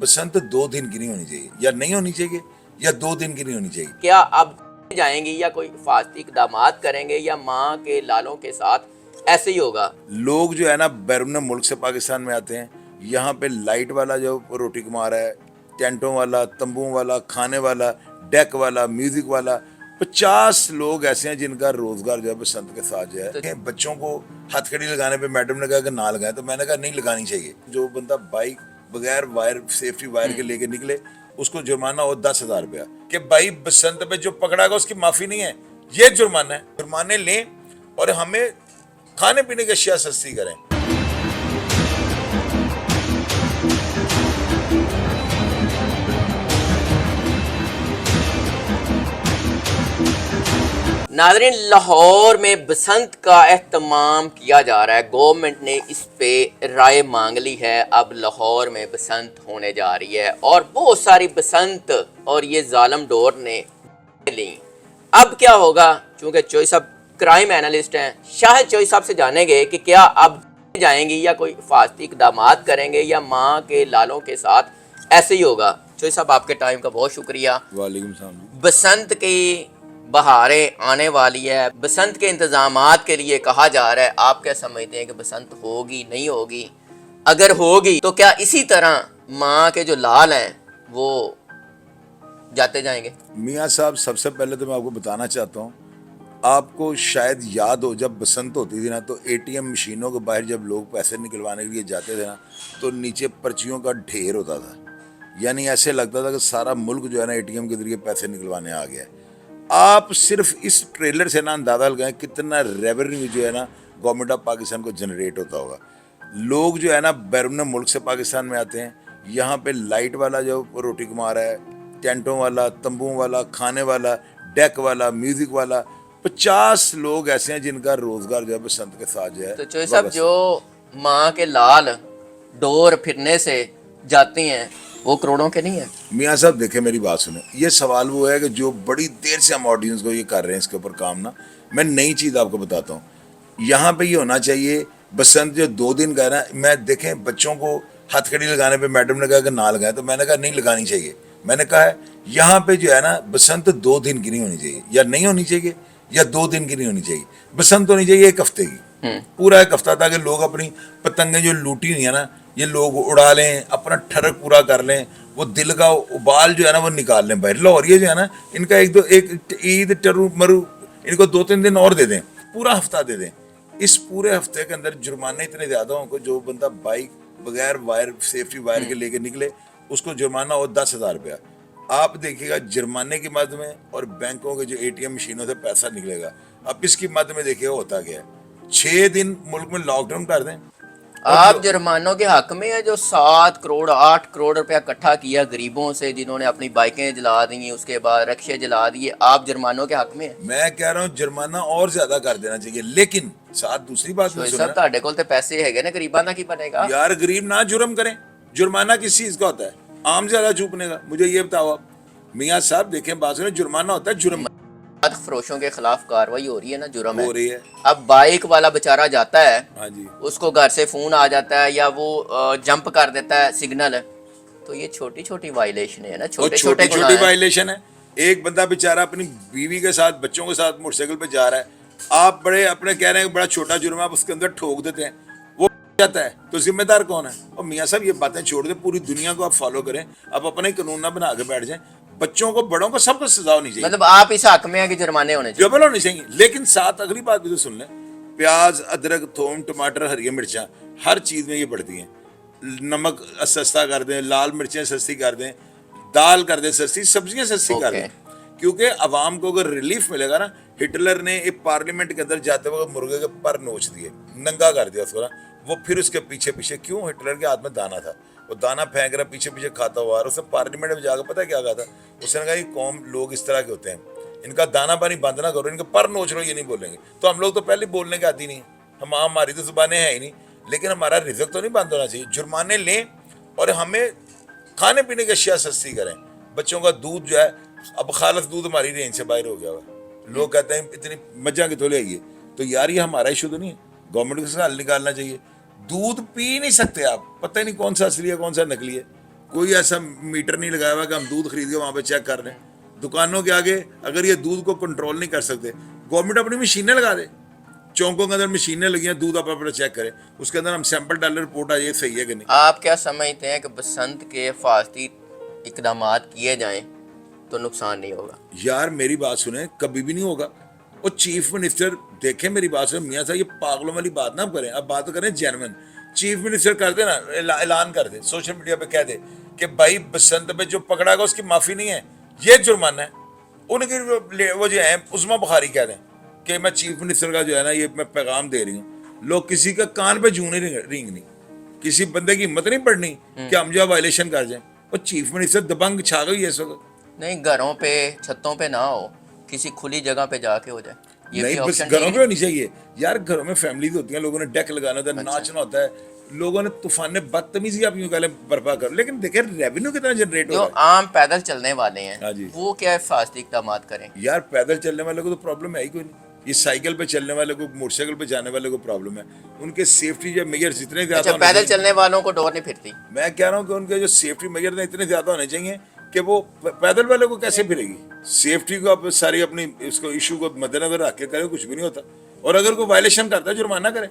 बसंत 2 दिन की नहीं होनी चाहिए, या नहीं होनी चाहिए, या 2 दिन की नहीं होनी चाहिए। क्या अब जाएंगी या कोई हिफाजती इकदामात करेंगे या माँ के लालों के साथ ऐसे ही होगा? लोग जो है ना बैरून मुल्क से पाकिस्तान में आते हैं, यहाँ पे लाइट वाला जो रोटी कमा रहा है, टेंटों वाला, तंबुओं वाला, खाने वाला, डेक वाला, म्यूजिक वाला, 50 लोग ऐसे हैं जिनका रोजगार जो है बसंत के साथ जो है। तो बच्चों को हथकड़ी लगाने पे मैडम ने कहा कि ना लगाए, तो मैंने कहा नहीं लगानी चाहिए। जो बंदा बाइक बगैर वायर, सेफ्टी वायर के लेके निकले, उसको जुर्माना हो 10,000 रुपया। कि भाई बसंत पे जो पकड़ागा उसकी माफी नहीं है, ये जुर्माना है। जुर्माने लें और हमें खाने पीने की अशिया सस्ती करें। नाज़रीन, लाहौर में बसंत का एहतमाम किया जा रहा है। गवर्नमेंट ने इस पे राय मांग ली है। अब लाहौर में बसंत होने जा रही है और बहुत सारी बसंत और ये जालिम डोर ने ली। अब क्या होगा? चूँकि चोई साहब क्राइम एनालिस्ट हैं, शाहिद चोई साहब से जानेंगे कि क्या अब जाएंगी या कोई हिफाजती इकदामात करेंगे या माँ के लालों के साथ ऐसे ही होगा। चोई साहब, आपके टाइम का बहुत शुक्रिया। वालेकुम सलाम। बसंत की बहारें आने वाली है, बसंत के इंतजामात के लिए कहा जा रहा है। आप क्या समझते हैं कि बसंत होगी, नहीं होगी? अगर होगी तो क्या इसी तरह माँ के जो लाल हैं वो जाते जाएंगे? मियाँ साहब, सबसे पहले तो मैं आपको बताना चाहता हूँ, आपको शायद याद हो जब बसंत होती थी ना, तो एटीएम मशीनों के बाहर जब लोग पैसे निकलवाने के लिए जाते थे ना, तो नीचे पर्चियों का ढेर होता था। यानी ऐसे लगता था कि सारा मुल्क जो है ना एटीएम के जरिए पैसे निकलवाने आ गया है। आप सिर्फ इस ट्रेलर से ना अंदाजा लगाएं कितना रेवेन्यू जो है ना गवर्नमेंट ऑफ पाकिस्तान को जनरेट होता होगा। लोग जो है ना बैरून मुल्क से पाकिस्तान में आते हैं, यहाँ पे लाइट वाला जो रोटी कमा रहा है, टेंटों वाला, तंबुओं वाला, खाने वाला, डेक वाला, म्यूजिक वाला, 50 लोग ऐसे हैं जिनका रोजगार जो है बसंत के साथ जो है। तो चोई साहब, जो माँ के लाल डोर फिरने से जाती हैं वो करोड़ों के नहीं है? मियाँ साहब देखें, मेरी बात सुने, ये सवाल वो है कि जो बड़ी देर से हम ऑडियंस को ये कर रहे हैं इसके ऊपर काम ना, मैं नई चीज़ आपको बताता हूँ। यहाँ पे ये होना चाहिए, बसंत जो 2 दिन का है ना, मैं देखें बच्चों को हथकड़ी लगाने पे मैडम ने कहा कि ना लगाए, तो मैंने कहा नहीं लगानी चाहिए। मैंने कहा है यहाँ पे जो है ना बसंत 2 दिन की नहीं होनी चाहिए, या नहीं होनी चाहिए, या 2 दिन की नहीं होनी चाहिए। बसंत होनी चाहिए 1 हफ्ते की, पूरा 1 हफ्ता, ताकि लोग अपनी पतंगें जो लूटी हुई है ना ये लोग उड़ा लें, अपना ठरक पूरा कर लें, वो दिल का उबाल जो है ना वो निकाल लें बाहर। लाहौरिये जो है ना, इनका एक ईद टरू मरू इनको 2-3 दिन और दे दें, पूरा हफ्ता दे दें। इस पूरे हफ्ते के अंदर जुर्माने इतने ज़्यादा हों कि जो बंदा बाइक बगैर वायर, सेफ्टी वायर के लेके निकले, उसको जुर्माना हो 10,000 रुपया। आप देखिएगा जुर्माने की मद में और बैंकों के जो एटीएम मशीनों से पैसा निकलेगा। अब इसकी मद में देखिएगा होता क्या है। 6 दिन मुल्क में लॉकडाउन कर दें। आप जुर्मानों के हक में है जो 7 करोड़ 8 करोड़ रुपया इकट्ठा किया गरीबों से, जिन्होंने अपनी बाइकें जला दी, उसके बाद रक्शे जला दिए, आप जुर्मानों के हक में है? मैं कह रहा हूँ जुर्माना और ज्यादा कर देना चाहिए, लेकिन साथ दूसरी बात में सुना, ਤੁਹਾਡੇ ਕੋਲ ਤੇ ਪੈਸੇ ਹੈਗੇ ਨੇ, गरीबां ਦਾ ਕੀ ਬਣेगा? यार गरीब ना जुर्म करें। जुर्माना किस चीज का होता है? आम ज्यादा चूपने का। मुझे ये बताओ आप। मियाँ साहब देखें बात सुने, जुर्माना होता है जुर्म फरोशों के खिलाफ कार्रवाई हो रही है ना, जुर्म हो रही है। अब बाइक वाला बेचारा जाता है, हाँ जी, उसको घर से फोन आ जाता है या वो जंप कर देता है सिग्नल, तो ये छोटी छोटी वायलेशन है ना, छोटे छोटे छोटी वायलेशन है। एक बंदा बेचारा अपनी बीवी के साथ, बच्चों के साथ मोटरसाइकिल पे जा रहा है, आप बड़े अपने कह रहे हैं बड़ा छोटा जुर्म है, आप उसके अंदर ठोक देते हैं, वो जाता है, तो जिम्मेदार कौन है? और मियाँ साहब ये बातें छोड़ दे, पूरी दुनिया को आप फॉलो करें, आप अपने कानून ना बना के बैठ जाएं। बच्चों को, बड़ों को, सबको सजा होनी चाहिए। मतलब आप इस हक में है कि जुर्माने होने चाहिए? जबल होनी चाहिए, लेकिन साथ अगली बात भी तो सुन लें। प्याज, अदरक, थोम, टमाटर, हरी मिर्चा, हर चीज में ये बढ़ती हैं। नमक सस्ता कर दें, लाल मिर्चें सस्ती कर दें, दाल कर दें सस्ती, सब्जियां सस्ती कर दें, क्योंकि अवाम को अगर रिलीफ मिलेगा ना। हिटलर ने एक पार्लियामेंट के अंदर जाते वक्त मुर्गे के पर नोच दिए, नंगा कर दिया उसको ना। वो फिर उसके पीछे पीछे क्यों? हिटलर के हाथ में दाना था, वो दाना फेंक रहा, पीछे पीछे खाता हुआ। और उसने पार्लियामेंट में जाकर पता क्या कहा था? उसने कहा ये कौम लोग इस तरह के होते हैं, इनका दाना पानी बंद ना करो, इनके पर नोच लो, ये नहीं बोलेंगे। तो हम लोग तो पहले बोलने के आती नहीं, हमारी तो जुबानें हैं ही नहीं, लेकिन हमारा रिज़्क तो नहीं बंद होना चाहिए। जुर्माने लें और हमें खाने पीने की अशिया सस्ती करें। बच्चों का दूध जो है, अब खालस दूध हमारी रेंज से बाहर हो गया हुआ। लोग कहते हैं इतनी मज्जा की तो ले आइए, तो यार ये हमारा इशू तो नहीं है, गवर्नमेंट को इसका हल निकालना चाहिए। दूध पी नहीं सकते आप, पता ही नहीं कौन सा असली है कौन सा नकली है। کوئی ایسا میٹر نہیں لگایا ہوا کہ ہم دودھ خرید کے وہاں پہ چیک کر رہے ہیں. دکانوں کے آگے اگر یہ دودھ کو کنٹرول نہیں کر سکتے, گورنمنٹ اپنی مشینیں لگا دے. چونکوں کے اندر مشینیں لگی ہیں, دودھ اپنا چیک کرے, اس کے اندر ہم سیمپل ڈالے, رپورٹ آ جائے صحیح ہے کہ نہیں. آپ کیا سمجھتے ہیں کہ بسنت کے حفاظتی اقدامات کیے جائیں تو نقصان نہیں ہوگا؟ یار میری بات سنیں, کبھی بھی نہیں ہوگا. اور چیف منسٹر دیکھیں میری بات سنیں, میاں صاحب یہ پاگلوں والی بات نہ کریں, اب بات کریں جینوین. چیف منسٹر کر دے نا, اعلان کر دے سوشل میڈیا پہ, کہہ دے کہ بھائی بسنت پہ جو پکڑا گا اس کی معافی نہیں ہے, یہ جرمانہ ہے. ان کی وہ جو ہیں عظمیٰ بخاری کہہ دیں کہ میں چیف منسٹر کا جو ہے نا یہ میں پیغام دے رہی ہوں. لوگ کسی کا کان پہ جوں نہیں رینگنی, کسی بندے کی ہمت نہیں پڑنی کہ ہم جو وائلیشن کر جائیں. اور چیف منسٹر دبنگ چھا گئی ہے اس وقت. نہیں, گھروں پہ چھتوں پہ نہ ہو, کسی کھلی جگہ پہ جا کے ہو جائے. نہیں بس گھروں پہ ہونی چاہیے یار. گھروں میں فیملیز ہوتی ہیں, لوگوں نے ڈیک لگانا ہوتا ہے, ناچنا ہوتا ہے, لوگوں نے طوفان بدتمیزی آپ یوں کہہ لیں برپا کر. لیکن دیکھیں ریونیو کتنا جنریٹ ہو جو رہا ہے. عام پیدل چلنے والے ہیں ہاں جی. وہ کیا حفاظتی اقدامات کریں؟ یار پیدل چلنے والے کو تو پرابلم ہے ہی کوئی نہیں. یہ سائیکل پہ چلنے والے کو, موٹر سائیکل پہ جانے والے کو پرابلم ہے. ان کے سیفٹی جو میجرز اتنے زیادہ اچھا, پیدل چلنے والوں کو ڈور نہیں پھرتی؟ میں کہہ رہا ہوں کہ ان کے جو سیفٹی میجرز ہیں اتنے زیادہ ہونے چاہیے کہ وہ پیدل والے کو کیسے پھرے گی. سیفٹی کو آپ ساری اپنی اس کو ایشو کو مد نظر رکھ کے کرے, کچھ بھی نہیں ہوتا. اور اگر کوئی وائلیشن کرتا ہے جرمانہ کرے,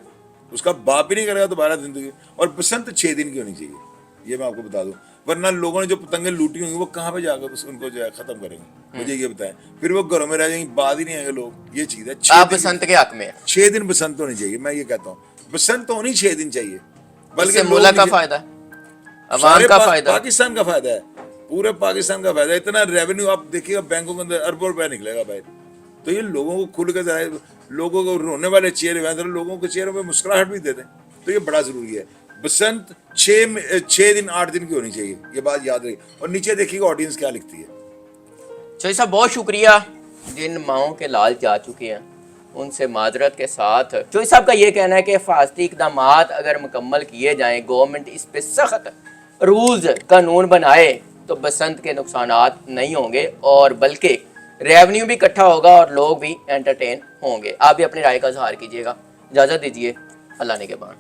اس کا باپ بھی نہیں کرے گا دوبارہ زندگی. اور بسنت 6 دن کی ہونی چاہیے, یہ میں آپ کو بتا دوں. ورنہ لوگوں نے جو پتنگیں لوٹی ہوں گی وہ کہاں پہ جا کر ان کو جو ہے ختم کریں گے, مجھے یہ بتائیں. پھر وہ گھروں میں رہ جائیں گے, بعد ہی نہیں آئیں گے لوگ. یہ چیز ہے. آپ بسنت کے حق میں 6 دن بسنت ہونی چاہیے, میں یہ کہتا ہوں بسنت ہونی 6 دن چاہیے. بلکہ ملک کا فائدہ ہے, عوام کا فائدہ, پاکستان کا فائدہ ہے, پورے پاکستان کا فائدہ ہے. اتنا ریونیو آپ دیکھیے گا بینکوں کے اندر اربوں روپے نکلے گا بھائی. تو یہ لوگوں کو کھل کے ذرا, لوگوں کو رونے والے چہرے ہیں, لوگوں کو چہروں پہ مسکراہٹ بھی دے دیں. تو یہ بڑا ضروری ہے. بسنت 6 دن 8 دن کی ہونی چاہیے, یہ بات یاد رہی. اور نیچے دیکھیے گا آڈینس کیا لکھتی ہے. چوہدری صاحب بہت شکریہ. جن ماؤں کے لال جا چکے ہیں ان سے معذرت کے ساتھ, چوہدری صاحب کا یہ کہنا ہے کہ حفاظتی اقدامات اگر مکمل کیے جائیں, گورنمنٹ اس پہ سخت رولز قانون بنائے تو بسنت کے نقصانات نہیں ہوں گے, اور بلکہ ریونیو بھی اکٹھا ہوگا اور لوگ بھی انٹرٹین ہوں گے. آپ بھی اپنی رائے کا اظہار کیجیے گا. اجازت دیجیے, اللہ نے کے بان.